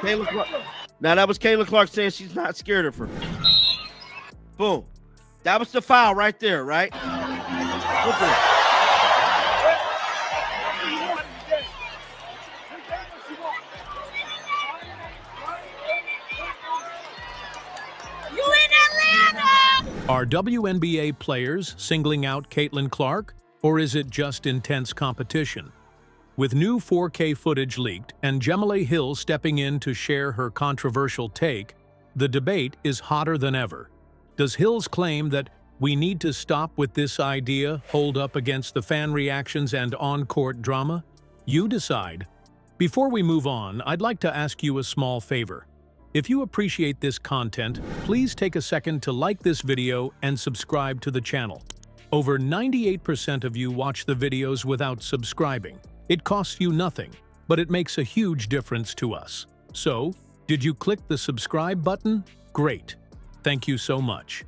Kayla Clark. Now that was Kayla Clark saying she's not scared of her. Boom. That was the foul right there, right? Are WNBA players singling out Caitlin Clark, or is it just intense competition? With new 4K footage leaked and Jemele Hill stepping in to share her controversial take, the debate is hotter than ever. Does Hill's claim that we need to stop with this idea hold up against the fan reactions and on-court drama? You decide. Before we move on, I'd like to ask you a small favor. If you appreciate this content, please take a second to like this video and subscribe to the channel. Over 98% of you watch the videos without subscribing. It costs you nothing, but it makes a huge difference to us. So, did you click the subscribe button? Great. Thank you so much.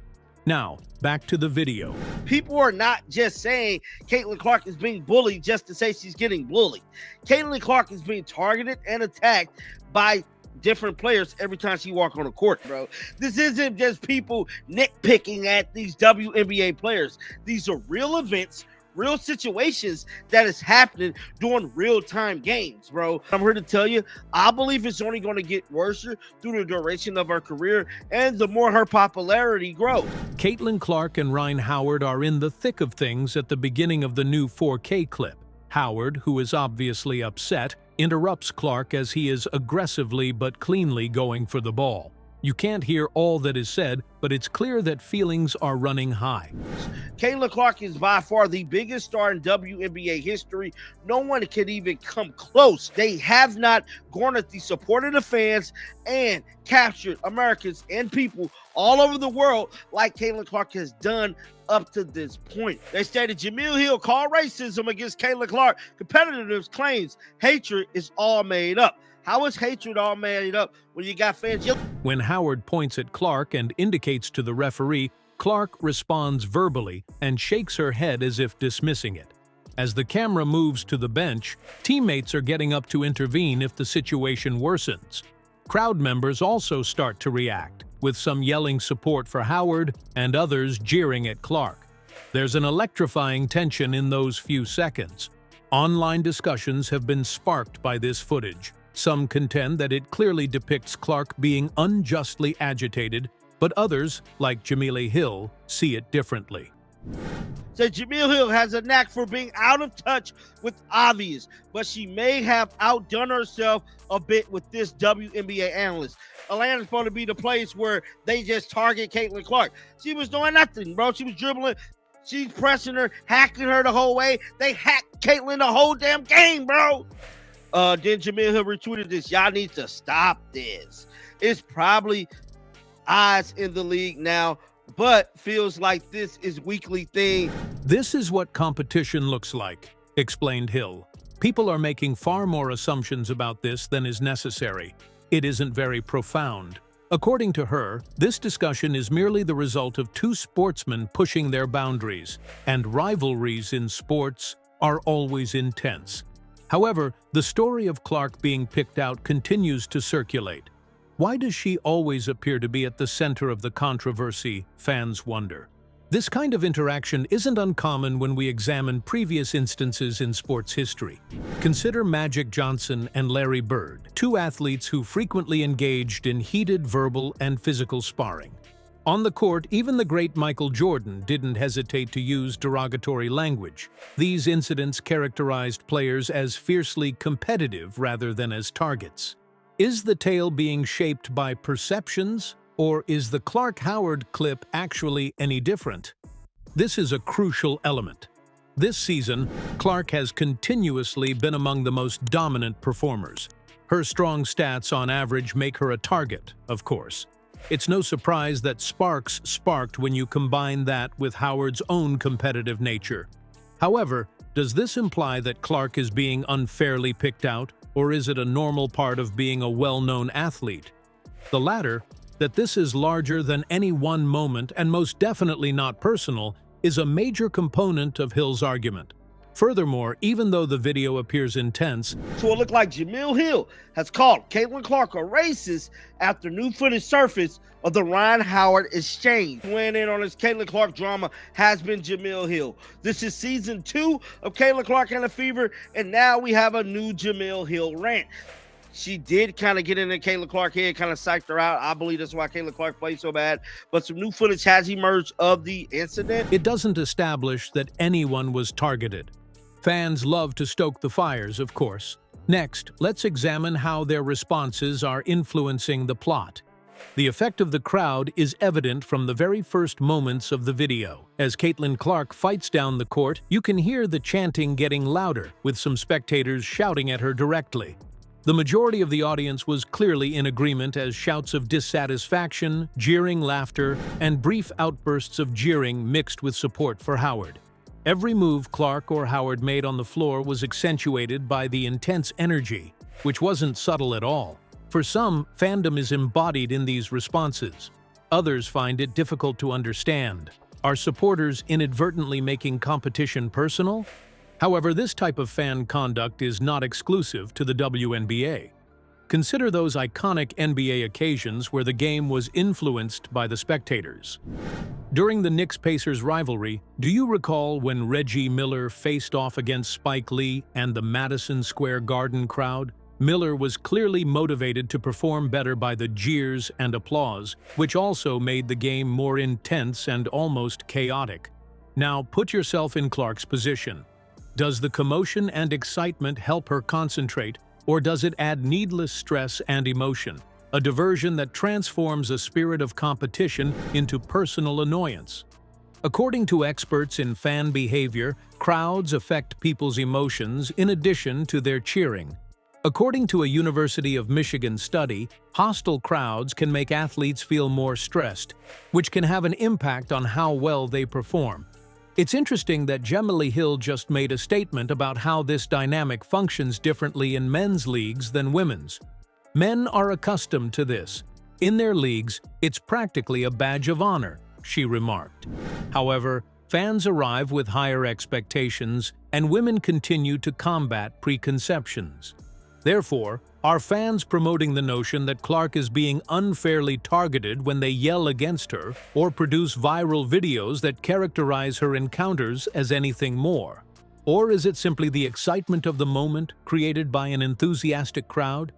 Now, back to the video. People are not just saying Caitlin Clark is being bullied just to say she's getting bullied. Caitlin Clark is being targeted and attacked by different players every time she walks on the court, bro. This isn't just people nitpicking at these WNBA players. These are real events, real situations that is happening during real-time games, bro. I'm here to tell you, I believe it's only going to get worse through the duration of her career and the more her popularity grows. Caitlin Clark and Rhyne Howard are in the thick of things at the beginning of the new 4K clip. Howard, who is obviously upset, interrupts Clark as he is aggressively but cleanly going for the ball. You can't hear all that is said, but it's clear that feelings are running high. Caitlin Clark is by far the biggest star in WNBA history. No one can even come close. They have not garnered the support of the fans and captured Americans and people all over the world like Caitlin Clark has done up to this point. They stated Jemele Hill called racism against Caitlin Clark. Competitors claims hatred is all made up. How is hatred all made up when you got fans? When Howard points at Clark and indicates to the referee, Clark responds verbally and shakes her head as if dismissing it. As the camera moves to the bench, teammates are getting up to intervene if the situation worsens. Crowd members also start to react, with some yelling support for Howard and others jeering at Clark. There's an electrifying tension in those few seconds. Online discussions have been sparked by this footage. Some contend that it clearly depicts Clark being unjustly agitated, but others, like Jemele Hill, see it differently. So Jemele Hill has a knack for being out of touch with obvious, but she may have outdone herself a bit with this WNBA analyst. Atlanta's supposed to be the place where they just target Caitlin Clark. She was doing nothing, bro. She was dribbling. She's pressing her, hacking her the whole way. They hacked Caitlin the whole damn game, bro. Then Jemele Hill retweeted this. Y'all need to stop this. It's probably odds in the league now, but feels like this is weekly thing. This is what competition looks like, explained Hill. People are making far more assumptions about this than is necessary. It isn't very profound. According to her, this discussion is merely the result of two sportsmen pushing their boundaries, and rivalries in sports are always intense. However, the story of Clark being picked out continues to circulate. Why does she always appear to be at the center of the controversy, fans wonder. This kind of interaction isn't uncommon when we examine previous instances in sports history. Consider Magic Johnson and Larry Bird, two athletes who frequently engaged in heated verbal and physical sparring. On the court, even the great Michael Jordan didn't hesitate to use derogatory language. These incidents characterized players as fiercely competitive rather than as targets. Is the tale being shaped by perceptions, or is the Clark-Howard clip actually any different? This is a crucial element. This season, Clark has continuously been among the most dominant performers. Her strong stats on average make her a target, of course. It's no surprise that sparks sparked when you combine that with Howard's own competitive nature. However, does this imply that Clark is being unfairly picked out, or is it a normal part of being a well-known athlete? The latter, that this is larger than any one moment and most definitely not personal, is a major component of Hill's argument. Furthermore, even though the video appears intense, So it looked like Jemele Hill has called Caitlin Clark a racist after new footage surfaced of the Rhyne Howard exchange. Weighing in on this Caitlin Clark drama has been Jemele Hill. This is season 2 of Caitlin Clark and the Fever, and now we have a new Jemele Hill rant. She did kind of get into Caitlin Clark's head, kind of psyched her out. I believe that's why Caitlin Clark played so bad. But some new footage has emerged of the incident. it doesn't establish that anyone was targeted. Fans love to stoke the fires, of course. Next, let's examine how their responses are influencing the plot. The effect of the crowd is evident from the very first moments of the video. As Caitlin Clark fights down the court, you can hear the chanting getting louder, with some spectators shouting at her directly. The majority of the audience was clearly in agreement as shouts of dissatisfaction, jeering laughter, and brief outbursts of jeering mixed with support for Howard. Every move Clark or Howard made on the floor was accentuated by the intense energy, which wasn't subtle at all. For some, fandom is embodied in these responses. Others find it difficult to understand. Are supporters inadvertently making competition personal? However, this type of fan conduct is not exclusive to the WNBA. Consider those iconic NBA occasions where the game was influenced by the spectators. During the Knicks-Pacers rivalry, do you recall when Reggie Miller faced off against Spike Lee and the Madison Square Garden crowd? Miller was clearly motivated to perform better by the jeers and applause, which also made the game more intense and almost chaotic. Now, put yourself in Clark's position. Does the commotion and excitement help her concentrate, or does it add needless stress and emotion, a diversion that transforms a spirit of competition into personal annoyance? According to experts in fan behavior, crowds affect people's emotions in addition to their cheering. According to a University of Michigan study, hostile crowds can make athletes feel more stressed, which can have an impact on how well they perform. It's interesting that Jemele Hill just made a statement about how this dynamic functions differently in men's leagues than women's. Men are accustomed to this. In their leagues, it's practically a badge of honor, she remarked. However, fans arrive with higher expectations, and women continue to combat preconceptions. Therefore, are fans promoting the notion that Clark is being unfairly targeted when they yell against her or produce viral videos that characterize her encounters as anything more? Or is it simply the excitement of the moment created by an enthusiastic crowd?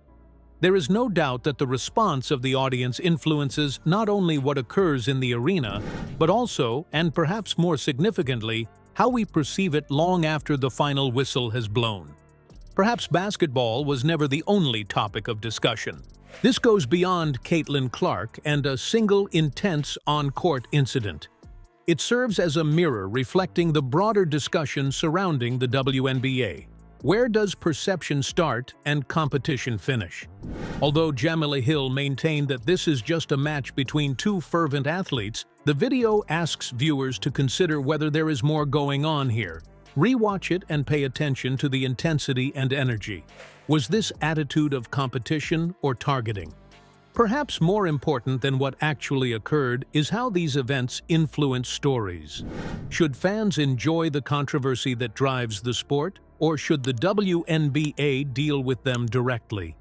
There is no doubt that the response of the audience influences not only what occurs in the arena, but also, and perhaps more significantly, how we perceive it long after the final whistle has blown. Perhaps basketball was never the only topic of discussion. This goes beyond Caitlin Clark and a single intense on-court incident. It serves as a mirror reflecting the broader discussion surrounding the WNBA. Where does perception start and competition finish? Although Jemele Hill maintained that this is just a match between two fervent athletes, the video asks viewers to consider whether there is more going on here. Rewatch it and pay attention to the intensity and energy. Was this attitude of competition or targeting? Perhaps more important than what actually occurred is how these events influence stories. Should fans enjoy the controversy that drives the sport, or should the WNBA deal with them directly?